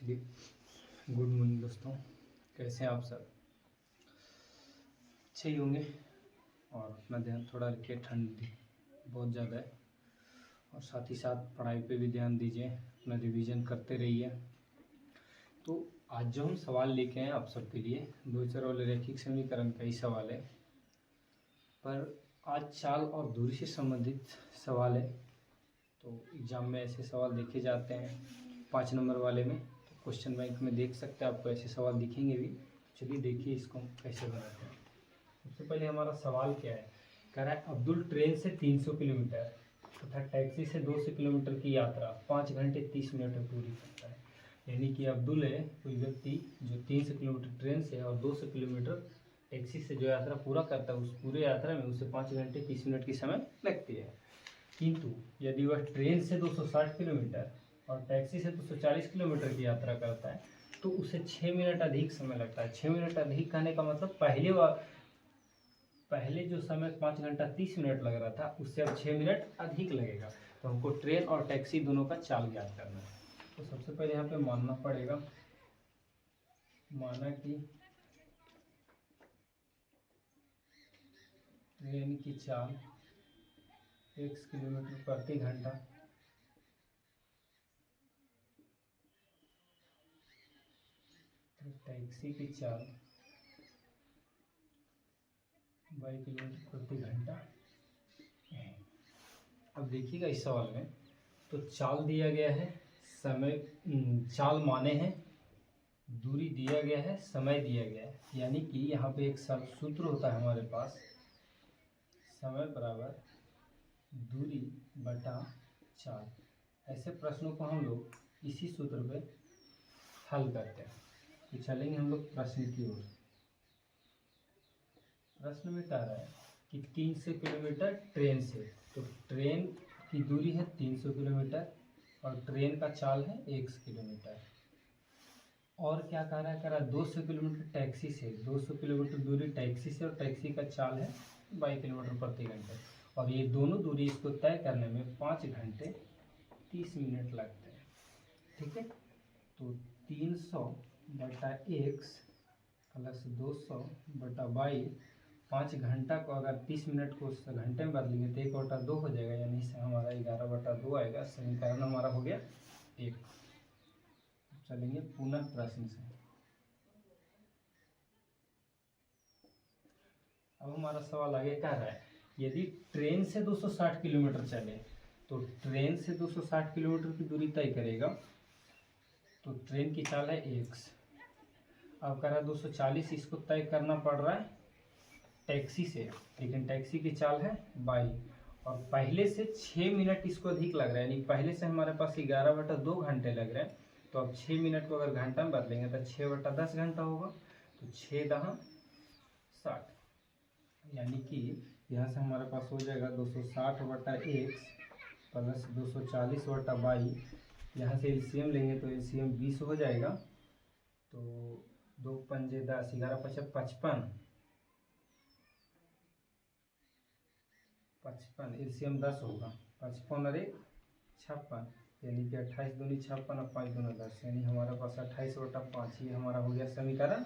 Good morning दोस्तों, कैसे हैं आप सब? अच्छे ही होंगे। और अपना ध्यान थोड़ा रखिए, ठंड बहुत ज़्यादा है और साथ ही साथ पढ़ाई पे भी ध्यान दीजिए, अपना रिवीजन करते रहिए। तो आज जो हम सवाल लेके आए आप सबके लिए, दो चर वाले रैखिक समीकरण का ही सवाल है, पर आज चाल और दूरी से संबंधित सवाल है। तो एग्ज़ाम में ऐसे सवाल देखे जाते हैं 5 नंबर वाले में। तो क्वेश्चन बैंक में देख सकते हैं, आपको ऐसे सवाल दिखेंगे भी। चलिए देखिए इसको हम कैसे बनाते हैं। सबसे पहले हमारा सवाल क्या है, कह रहा है अब्दुल ट्रेन से 300 किलोमीटर तथा टैक्सी से 200 किलोमीटर की यात्रा 5 घंटे 30 मिनट में पूरी करता है। यानी कि अब्दुल है कोई व्यक्ति जो 300 किलोमीटर ट्रेन से और 200 किलोमीटर टैक्सी से जो यात्रा पूरा करता है, उस पूरे यात्रा में उसे 5 घंटे 30 मिनट की समय लगती है। किंतु यदि वह ट्रेन से 260 किलोमीटर और टैक्सी से 240 किलोमीटर की यात्रा करता है तो उसे 6 मिनट अधिक समय लगता है। 6 मिनट अधिक कहने का मतलब पहले जो समय 5 घंटा 30 मिनट लग रहा था उससे अब 6 मिनट अधिक लगेगा। तो हमको ट्रेन और टैक्सी दोनों का चाल ज्ञात करना है। तो सबसे पहले यहाँ पे मानना पड़ेगा, माना कि ट्रेन की चाल x किलोमीटर प्रति घंटा तो टैक्सी की चाल y किलोमीटर प्रति घंटा है। अब देखिएगा इस सवाल में तो चाल दिया गया है, समय चाल माने हैं, दूरी दिया गया है, समय दिया गया है। यानी कि यहाँ पे एक सूत्र होता है हमारे पास, समय बराबर दूरी बटा चाल। ऐसे प्रश्नों को हम लोग इसी सूत्र पे हल करते हैं। तो चलेंगे हम लोग प्रश्न की ओर। प्रश्न में कह रहा है कि 300 किलोमीटर ट्रेन से, तो ट्रेन की दूरी है 300 किलोमीटर और ट्रेन का चाल है 1 किलोमीटर। और क्या कह रहा है, कह रहा है 200 किलोमीटर टैक्सी से, 200 किलोमीटर दूरी टैक्सी से और टैक्सी का चाल है 22 किलोमीटर प्रति घंटे। और ये दोनों दूरी इसको तय करने में 5 घंटे 30 मिनट लगते हैं। ठीक है, तो 300 बटा x प्लस 200 बटा 22, 5 घंटा को अगर 30 मिनट को घंटे में बदलेंगे तो 1 बटा 2 हो जाएगा, यानी से हमारा 11 बटा 2 आएगा। समीकरण हमारा हो गया 1। चलेंगे पुनः प्रश्न से। अब हमारा सवाल आगे कह रहा है यदि ट्रेन से 260 किलोमीटर चले, तो ट्रेन से 260 किलोमीटर की दूरी तय करेगा, तो ट्रेन की चाल है x। अब कह रहा है 240 इसको तय करना पड़ रहा है टैक्सी से, लेकिन टैक्सी की चाल है 22 और पहले से 6 मिनट इसको अधिक लग रहा है। यानी पहले से हमारे पास 11 बटा 2 घंटे लग रहे हैं, तो अब 6 मिनट को अगर घंटा में बदलेंगे तो 6 बटा 10 घंटा होगा। तो 6 दहा 60, यानी कि यहाँ से हमारे पास हो जाएगा 260 बटा x प्लस 240 बटा 22। यहाँ से एलसीएम लेंगे तो एलसीएम 20 हो जाएगा। तो 2 पंजे 10, 11 पचे 55, 55 एलसीएम 10 होगा। 55 और 1 56, यानी कि 28 दूनी 56 और 5 दूना 10, यानी हमारे पास 28 बटा 5। ये हमारा हो गया समीकरण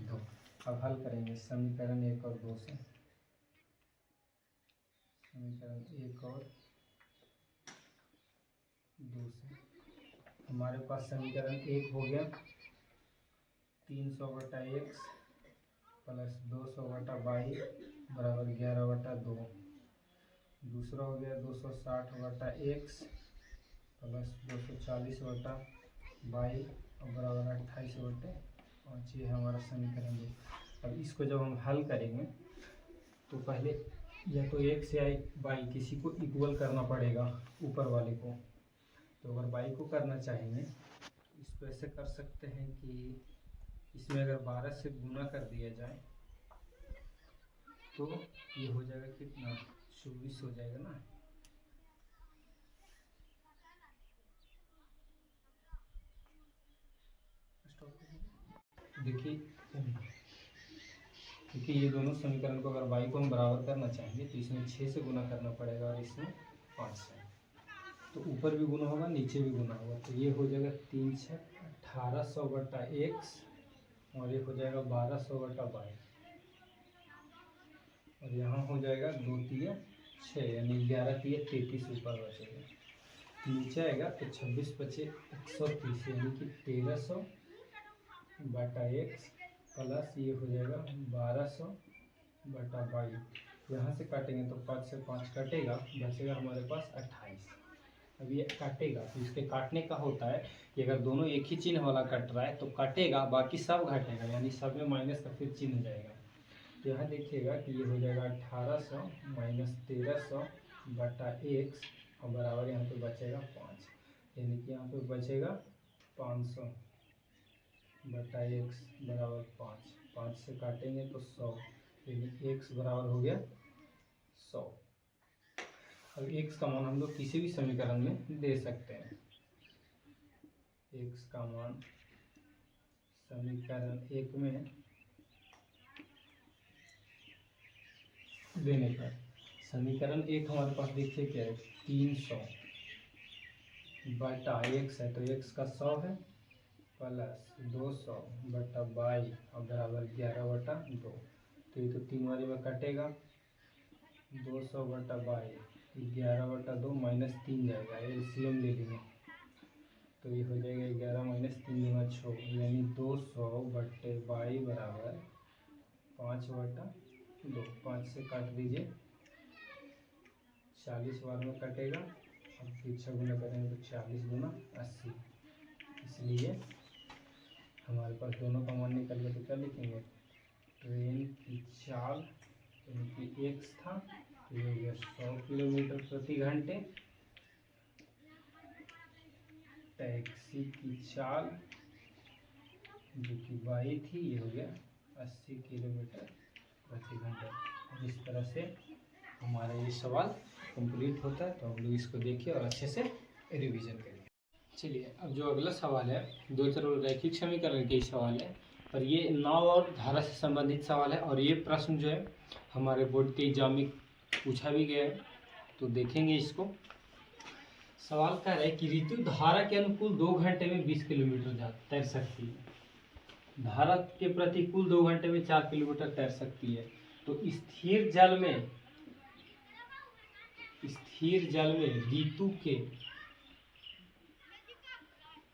2। अब हल करेंगे समीकरण 1 और 2 से। समीकरण 1 और 2 से हमारे पास समीकरण 1 हो गया 300 बटा x प्लस 200 बटा 22 बराबर 11 बटा 2। दूसरा हो गया 260 बटा x प्लस 240 बटा 22 और बराबर 28 बटे 5। ये हमारा समीकरण 2। अब इसको जब हम हल करेंगे तो पहले या तो x या y किसी को इक्वल करना पड़ेगा ऊपर वाले को। तो अगर y को करना चाहेंगे तो इसको ऐसे कर सकते हैं कि इसमें अगर 12 से गुना कर दिया जाए तो ये हो जाएगा कितना, 24 हो जाएगा ना। देखिए ये दोनों समीकरण को अगर y को हम बराबर करना चाहेंगे तो इसमें 6 से गुना करना पड़ेगा और इसमें 5 से। तो ऊपर भी गुना होगा नीचे भी गुना होगा, तो ये हो जाएगा 3 6 1800/x और ये हो जाएगा 1200/y और यहाँ हो जाएगा 2 तिया 6 यानी 11 तिया 33 ऊपर बचेगा। नीचे आएगा तो 26 बचे 130 यानी कि 1300/x प्लस ये हो जाएगा 1200/y। यहाँ से काटेंगे तो 5 से 5 कटेगा, बचेगा हमारे पास 28। अब ये काटेगा तो इसके काटने का होता है कि अगर दोनों एक ही चिन्ह वाला कट रहा है तो काटेगा, बाकी सब घटेगा, यानी सब में माइनस का फिर चिन्ह जाएगा। तो यहाँ देखिएगा कि ये हो जाएगा 1800 माइनस 1300/x और बराबर यहाँ पे बचेगा 5, यानी कि यहाँ पे बचेगा 500/x बराबर 5। 5 से काटेंगे तो 100, यानी x बराबर हो गया 100। अब x का मान हम लोग किसी भी समीकरण में दे सकते हैं। x का मान समीकरण 1 में देने पर समीकरण 1 हमारे पास देखिए क्या है, 300/x है तो x का 100 है प्लस 200/y और बराबर 11/2। तो ये तो 3 वाली में कटेगा, 200/y 11/2 माइनस 3 जाएगा, एलसीएम ले लेंगे तो ये हो जाएगा 11 माइनस 3 गुना 6 यानी 200/y बराबर 5/2। 5 से काट दीजिए, 40 बार में कटेगा और फिर 6 गुना करेंगे तो 40 गुना 80। इसलिए हमारे पास दोनों का मान निकल गया। तो क्या लिखेंगे, ट्रेन की चाल यानी कि x था तो ये हो गया 100 किलोमीटर प्रति घंटे, टैक्सी की चाल जो कि y थी ये हो गया 80 किलोमीटर प्रति घंटे। इस तरह से हमारा ये सवाल कंप्लीट होता है। तो हम लोग इसको देखिए और अच्छे से रिवीजन करिए। चलिए अब जो अगला सवाल है, दो तरह रैखिक समीकरण के ही सवाल है, पर ये नाव और धारा से संबंधित सवाल है और ये प्रश्न जो है हमारे बोर्ड के एग्जाम में पूछा भी गया है। तो देखेंगे इसको। सवाल कह रहा है कि ऋतु धारा के अनुकूल 2 घंटे में 20 किलोमीटर तैर सकती है, धारा के प्रतिकूल 2 घंटे में 4 किलोमीटर तैर सकती है। तो स्थिर जल में ऋतु के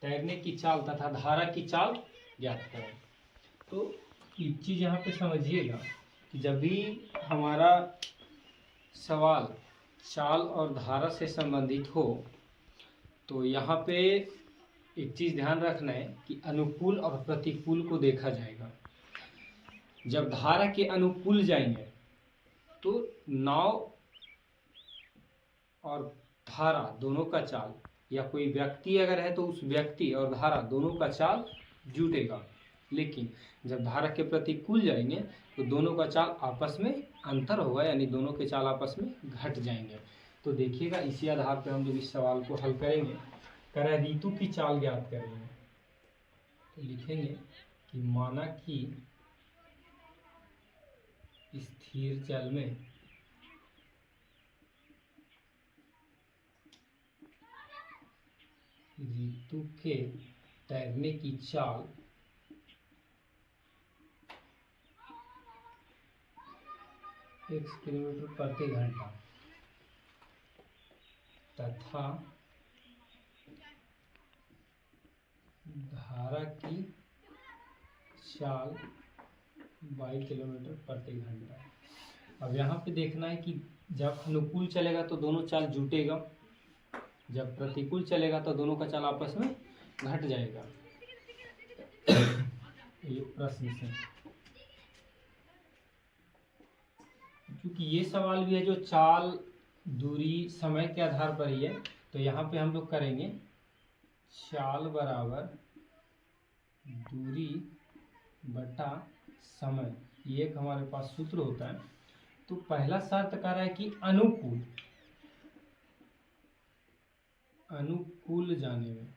तैरने की चाल तथा धारा की चाल ज्ञात करें। तो एक चीज यहाँ पे समझिएगा कि जब भी हमारा सवाल चाल और धारा से संबंधित हो तो यहाँ पे एक चीज ध्यान रखना है कि अनुकूल और प्रतिकूल को देखा जाएगा। जब धारा के अनुकूल जाएंगे तो नाव और धारा दोनों का चाल, या कोई व्यक्ति अगर है तो उस व्यक्ति और धारा दोनों का चाल जुटेगा। लेकिन जब धारा के प्रतिकूल जाएंगे तो दोनों का चाल आपस में अंतर होगा, यानी दोनों के चाल आपस में घट जाएंगे। तो देखिएगा इसी आधार पर हम लोग इस सवाल को हल करेंगे। कह रहा है ऋतु की चाल ज्ञात करेंगे। तो लिखेंगे कि माना कि स्थिर जल में ऋतु के तैरने की चाल x किलोमीटर प्रति घंटा तथा धारा की चाल 22 किलोमीटर प्रति घंटा। अब यहाँ पे देखना है कि जब अनुकूल चलेगा तो दोनों चाल जुटेगा, जब प्रतिकूल चलेगा तो दोनों का चाल आपस में घट जाएगा। ये प्रश्न से, क्योंकि ये सवाल भी है जो चाल दूरी समय के आधार पर ही है, तो यहाँ पे हम लोग करेंगे चाल बराबर दूरी बटा समय। ये एक हमारे पास सूत्र होता है। तो पहला शर्त कह रहा है कि अनुकूल जाने में,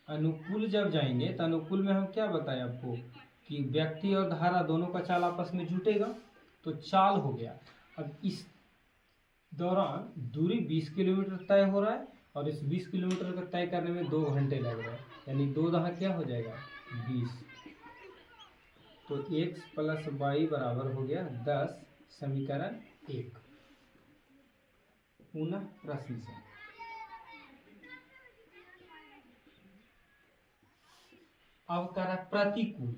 अनुकूल जब जाएंगे तो अनुकूल में हम क्या बताएं आपको कि व्यक्ति और धारा दोनों का चाल आपस में जुटेगा, तो चाल हो गया। अब इस दौरान दूरी 20 किलोमीटर तय हो रहा है और इस 20 किलोमीटर को तय करने में 2 घंटे लग रहे हैं, यानी 2 दहा क्या हो जाएगा 20। तो x प्लस वाई बराबर हो गया 10, समीकरण 1। पुनः प्रश्न से अब कह रहा प्रतिकूल,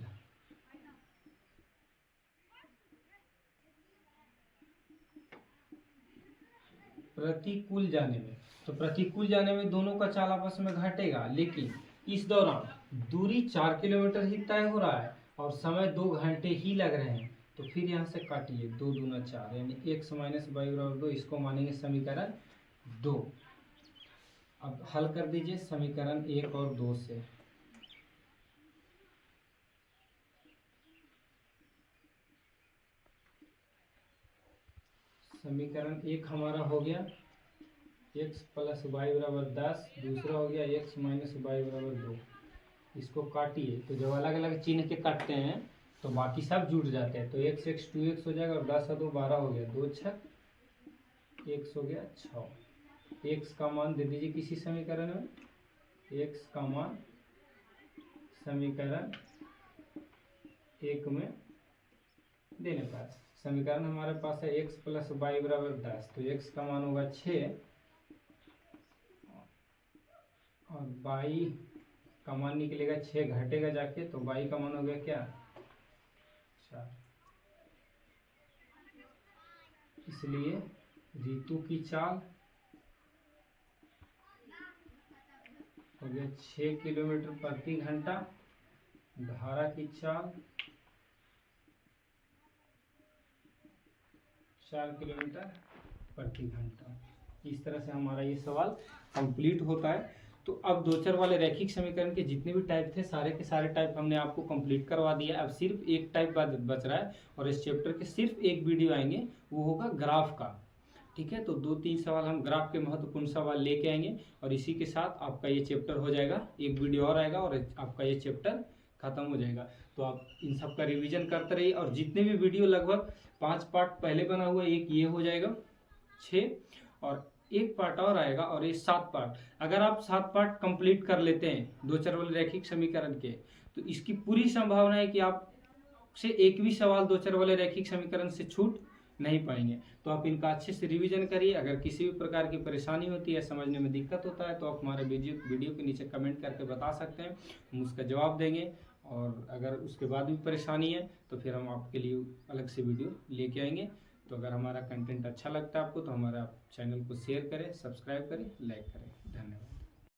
प्रतिकूल जाने में, तो प्रतिकूल जाने में दोनों का चाल आपस में घटेगा, लेकिन इस दौरान दूरी 4 किलोमीटर ही तय हो रहा है और समय 2 घंटे ही लग रहे हैं। तो फिर यहाँ से काटिए, 2 दूना 4, यानी x माइनस वाई बराबर 2, इसको मानेंगे समीकरण 2। अब हल कर दीजिए समीकरण 1 और 2 से। समीकरण 1 हमारा हो गया x प्लस वाई बराबर 10, दूसरा हो गया x माइनस वाई बराबर 2। इसको काटिए, तो जब अलग अलग चिन्ह के काटते हैं तो बाकी सब जुड़ जाते हैं, तो x 2x हो जाएगा और 10 और 2 12 हो गया, 2 छक x हो गया 6। x का मान दे दीजिए किसी समीकरण में, x का मान समीकरण 1 में देने पर समीकरण हमारे पास है x प्लस वाई बराबर 10, तो x का मान होगा 6 और वाई का मान निकलेगा 6, घटेगा जाके, तो वाई का मान हो गया क्या 4। इसलिए ऋतु की चाल हो गया 6 किलोमीटर प्रति घंटा, धारा की चाल 4 किलोमीटर प्रति घंटा। इस तरह से हमारा ये सवाल कंप्लीट होता है। तो अब दो चर वाले रैखिक समीकरण के जितने भी टाइप थे सारे के सारे टाइप हमने आपको कंप्लीट करवा दिया। अब सिर्फ एक टाइप बच रहा है और इस चैप्टर के सिर्फ एक वीडियो आएंगे, वो होगा ग्राफ का। ठीक है, तो 2-3 सवाल हम ग्राफ के महत्वपूर्ण सवाल लेके आएंगे और इसी के साथ आपका ये चैप्टर हो जाएगा। एक वीडियो और आएगा और आपका ये चैप्टर खत्म हो जाएगा। तो आप इन सब का रिवीजन करते रहिए और जितने भी वीडियो लगभग 5 पार्ट पहले बना हुआ है, एक ये हो जाएगा 6 और एक पार्ट और आएगा और ये 7 पार्ट। अगर आप 7 पार्ट कंप्लीट कर लेते हैं दो चर वाले रैखिक समीकरण के, तो इसकी पूरी संभावना है कि आप से एक भी सवाल दो चर वाले रैखिक समीकरण से छूट नहीं पाएंगे। तो आप इनका अच्छे से रिवीजन करिए। अगर किसी भी प्रकार की परेशानी होती है, समझने में दिक्कत होता है, तो आप हमारे वीडियो के नीचे कमेंट करके बता सकते हैं, हम उसका जवाब देंगे। और अगर उसके बाद भी परेशानी है तो फिर हम आपके लिए अलग से वीडियो लेके आएंगे। तो अगर हमारा कंटेंट अच्छा लगता है आपको तो हमारा चैनल को शेयर करें, सब्सक्राइब करें, लाइक करें। धन्यवाद।